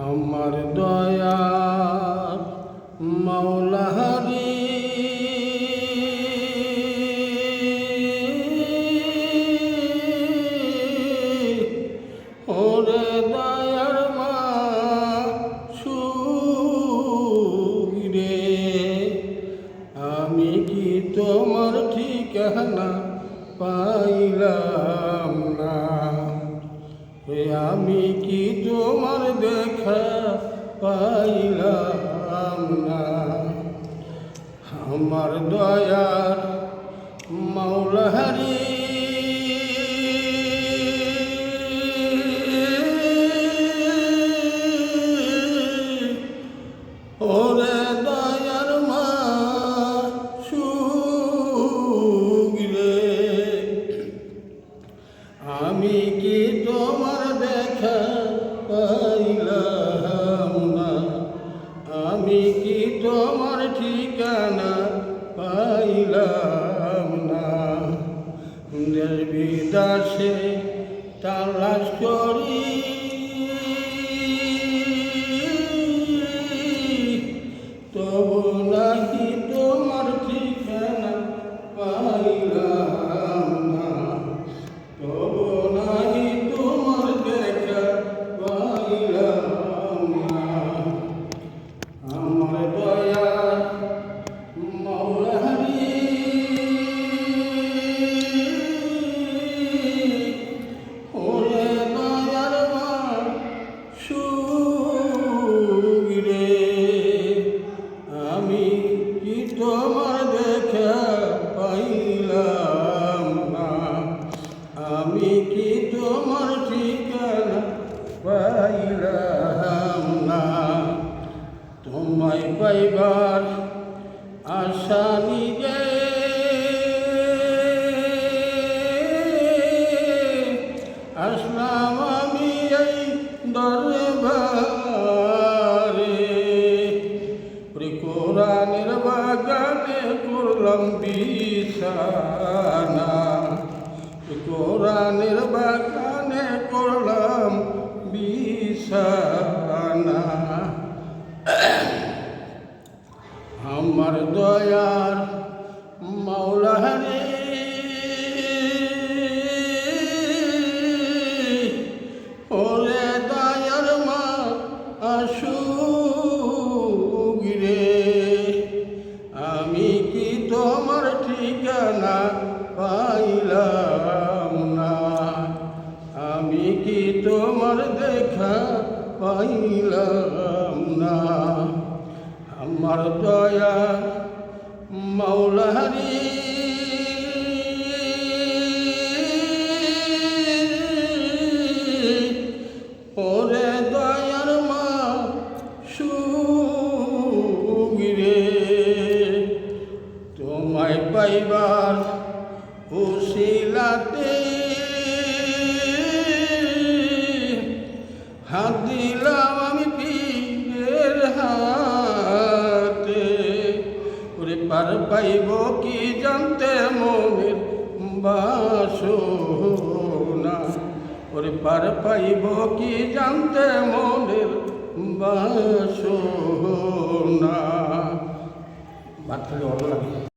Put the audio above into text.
আমার দয়ার মাওলা হরি ওরে দয়ার মাসুক রে, আমি কি তোমার ঠিকানা পাইলাম না, আমি কি তোমার দেখা পাইলাম না। আমার দয়ার মাওলা হরি ওরে দয়ার মাসুক রে, আমি কি তোমার দেখা পাইলাম না, আমি কি তোমার ঠিকানা পাইলাম না। দেশ বিদেশে তালাশ করি তবু নাকি তোমার ঠিকানা পাইলাম না, তবু নাহি তোমার দেখা পাইলাম না। আমার দয়ার মাওলা হরি ওরে দয়ার মাসুক রে, আমি কি তোমার দেখা পাইলাম না, আমি কি তোমার ঠিকানা পাইলাম না। তোমায় পাইবার আশা নিয়ে আসলাম আমি এই দরবারে, কোরআনের বাগানে করলাম বিছানা, কোরআনের বাগানে করলাম বিছানা। আমার দয়ার মাওলা হরি ওরে দয়ার মাসুক রে, আমি কি তোমার ঠিকানা পাইলাম না, আমি কি তোমার দেখা পাইলাম না। আমার দয়া মাওলা হরি ওরে দয়ার মাসুক রে, তোমায় পাইবার উসিলাতে হাত দিলাম আমি পীরের হাতে, ওরে পার পাইব কি জানতে মনের বাসনা, ওরে পার পাইব কি জানতে মনের বাসনা। বাদ থেকে ভালো লাগে।